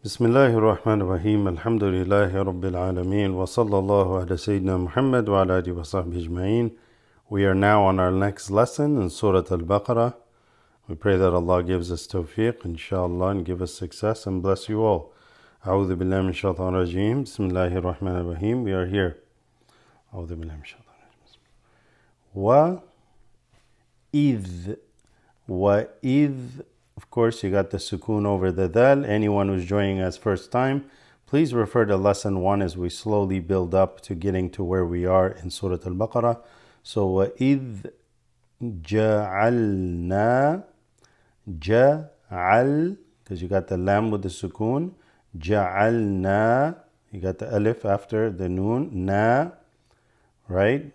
بسم الله الرحمن الرحيم الحمد لله رب العالمين وصلى الله على سيدنا محمد وعلى آله وصحبه أجمعين. We are now on our next lesson in Surat al-Baqarah. We pray that Allah gives us tawfiq, inshallah, and give us success and bless you all. أعوذ بالله من الشيطان الرجيم بسم الله الرحمن الرحيم. We are here. أعوذ بالله من الشيطان الرجيم. وَإِذْ وَإِذْ. Of course, you got the sukoon over the dal. Anyone who's joining us first time, please refer to lesson 1 as we slowly build up to getting to where we are in Surah Al-Baqarah. So, وَإِذْ جَعَلْنَا جَعَل, because you got the lam with the sukoon. جَعَلْنَا, you got the alif after the noon. Na, right?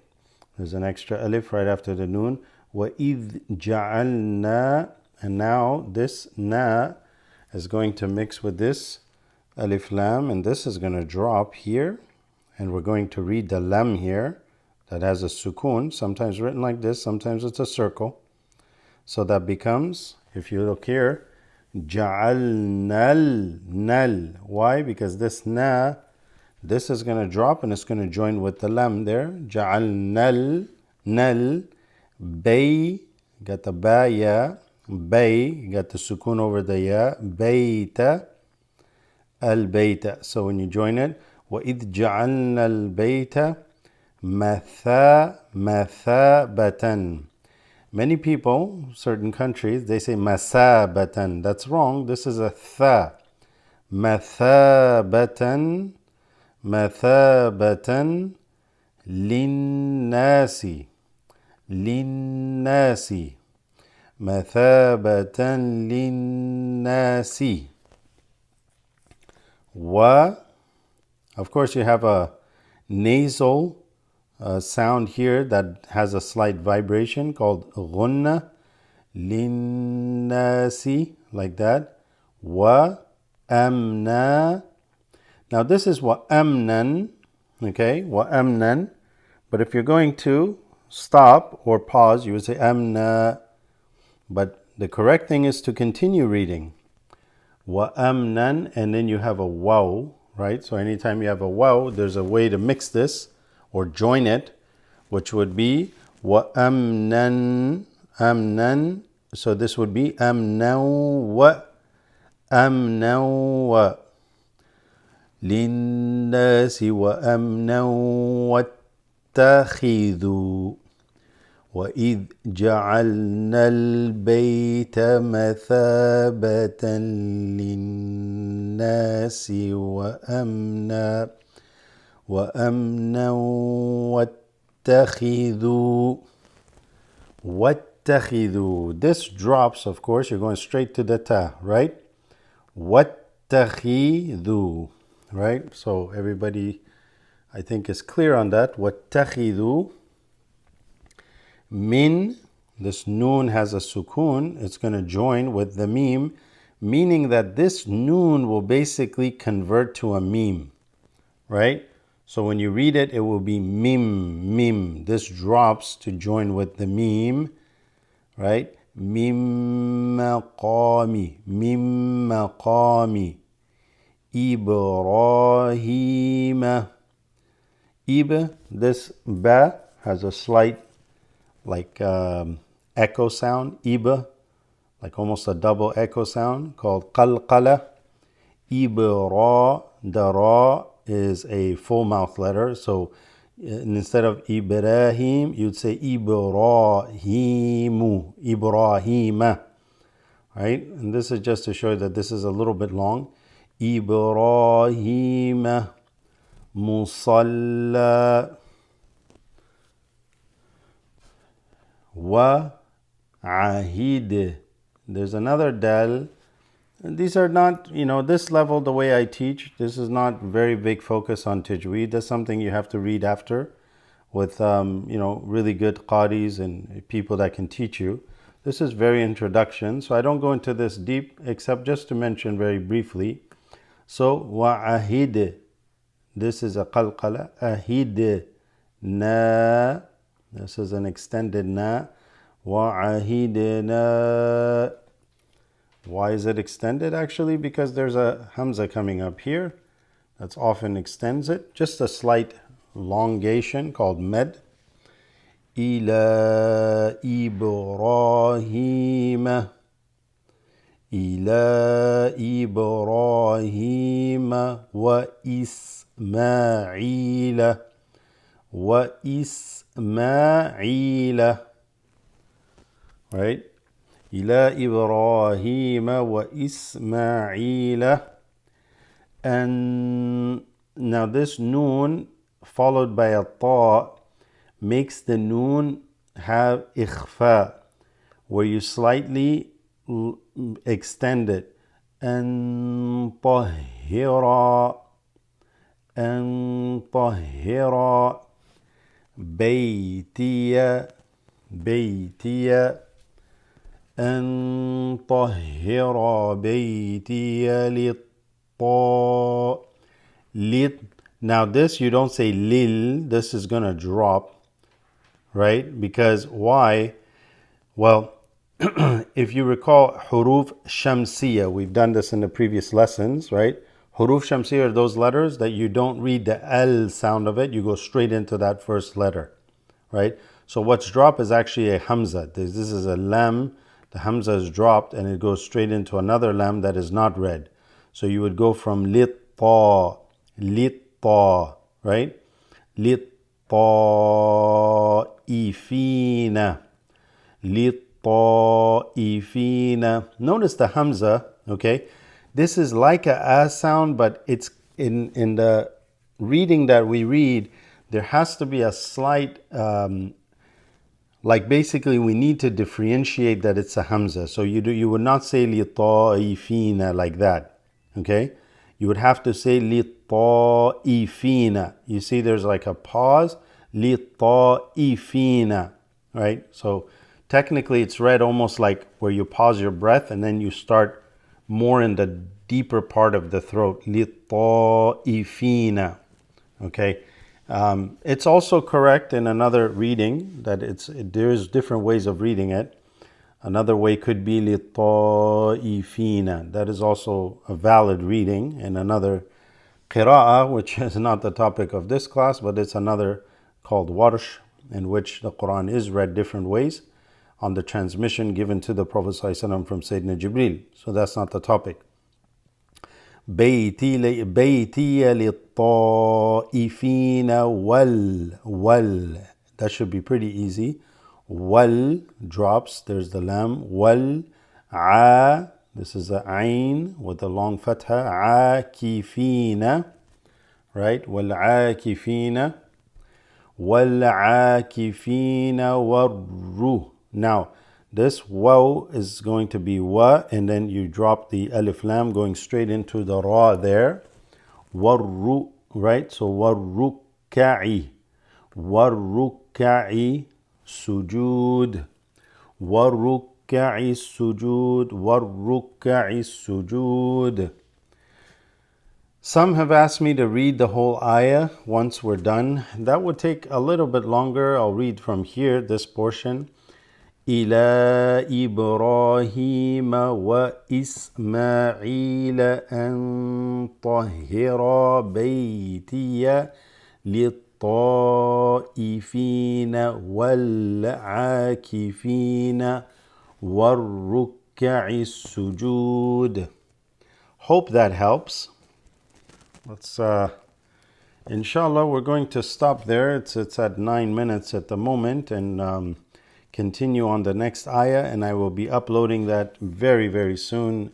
There's an extra alif right after the noon. وَإِذْ جَعَلْنَا. And now this na is going to mix with this alif lam, and this is going to drop here, and we're going to read the lam here that has a sukoon, sometimes written like this, sometimes it's a circle. So that becomes, if you look here, ja'alnal nal. Why? Because this na, this is going to drop and it's going to join with the lam there. Ja'alnal nal bay, got the ba ya. Bay, you got the sukoon over the ya. Bayta, al-bayta. So when you join it, وَإِذْ جَعَلْنَا الْبَيْتَ مَثَابَةً. Many people, certain countries, they say masabatan. That's wrong. This is a tha. Mathabatan, mathabatan, linnasi, linnasi. مثابة للناس. Of course, you have a nasal sound here that has a slight vibration called غنة. للناس, like that. وأمنا. Now this is وأمنا, okay, وأمنا. But if you're going to stop or pause, you would say أمنا. But the correct thing is to continue reading. وَأَمْنًا, and then you have a waw, right? So anytime you have a waw, there's a way to mix this or join it, which would be وَأَمْنًا, أَمْنًا. So this would be أَمْنًا وَأَمْنًا لِلنَّاسِ وَأَمْنًا وَاتَّخِذُوا. وَإِذْ جَعَلْنَا الْبَيْتَ مَثَابَةً لِلنَّاسِ وَأَمْنًا وَاتَّخِذُوا. This drops, of course, you're going straight to the ta, right? وَاتَّخِذُوا, right? So everybody, I think, is clear on that. وَاتَّخِذُوا. Min, this noon has a sukoon, it's going to join with the meme, meaning that this noon will basically convert to a meme, right? So when you read it, it will be mim. This drops to join with the meme, right? Mim maqami, Ibrahima. This ba has a slight like echo sound, iba, like almost a double echo sound called qalqala. Ibra, the ra is a full mouth letter, so instead of Ibrahim, you'd say Ibrahimu, Ibrahima, right? And this is just to show you that this is a little bit long. Ibrahima musalla. Wa'ahid. There's another dal. These are not, this level, the way I teach, this is not very big focus on tajweed. That's something you have to read after with, really good qadis and people that can teach you. This is very introduction, so I don't go into this deep except just to mention very briefly. So, wa'ahid. This is a qalqala. Ahid. Na. This is an extended na. وَعَهِدْنَا Why is it extended? Actually, because there's a hamza coming up here. That's often extends it. Just a slight elongation called med. إلى إبراهيم إلى إبراهيم وإسماعيل وإسماعيل. Right? إلى إبراهيم وإسماعيل. And now this noon followed by a ta makes the noon have ikhfa, where you slightly extend it. أن طهر أن طهر بيتي بيتي أن طهر بيتي لط. Now this you don't say lil, this is going to drop, right? Because why? Well, if you recall huruf shamsiya, we've done this in the previous lessons, right? Huruf shamsiya are those letters that you don't read the L sound of it, you go straight into that first letter, right? So what's dropped is actually a hamza. This is a lam, the hamza is dropped and it goes straight into another lam that is not read. So you would go from litta, right? Litta'ifina, litta'ifina. Notice the hamza, okay? This is like a sound, but it's in the reading that we read, there has to be a slight, like basically we need to differentiate that it's a hamza. So you would not say litta'ifina like that. Okay, you would have to say litta'ifina. You see, there's like a pause. Litta'ifina, right? So technically, it's read almost like where you pause your breath and then you start more in the deeper part of the throat. Litta'ifina. Okay, it's also correct in another reading that there's different ways of reading it. Another way could be لِلطَّائِفِينَ. That is also a valid reading in another Qira'ah, which is not the topic of this class, but it's another called Warsh, in which the Quran is read different ways on the transmission given to the Prophet ﷺ from Sayyidina Jibreel. So that's not the topic. بَيْتِيَ لِلطَّائِفِينَ wal. That should be pretty easy. Wal drops, there's the lam. Wal a, this is the ayn with the long fatha. Akifina, right? Wal akifina, wal akifina warru. Now this waw is going to be wa, and then you drop the alif lam going straight into the ra there. Warru, right? So warruka'i, warruka'i sujud, warruka'i sujud, warruka'i sujud. Some have asked me to read the whole ayah once we're done. That would take a little bit longer. I'll read from here, this portion. إِلَى إِبْرَاهِيمَ وَإِسْمَاعِيلَ أَن طَهِّرَ بَيْتِيَ لِلطَّائِفِينَ وَالْعَاكِفِينَ وَالرُّكَّعِ السُّجُودِ. Hope that helps. Let's inshallah, we're going to stop there. It's at 9 minutes at the moment, and continue on the next ayah, and I will be uploading that very, very soon.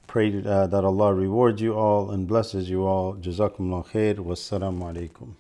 Pray that Allah rewards you all and blesses you all. Jazakumullah khair. Wassalamu alaikum.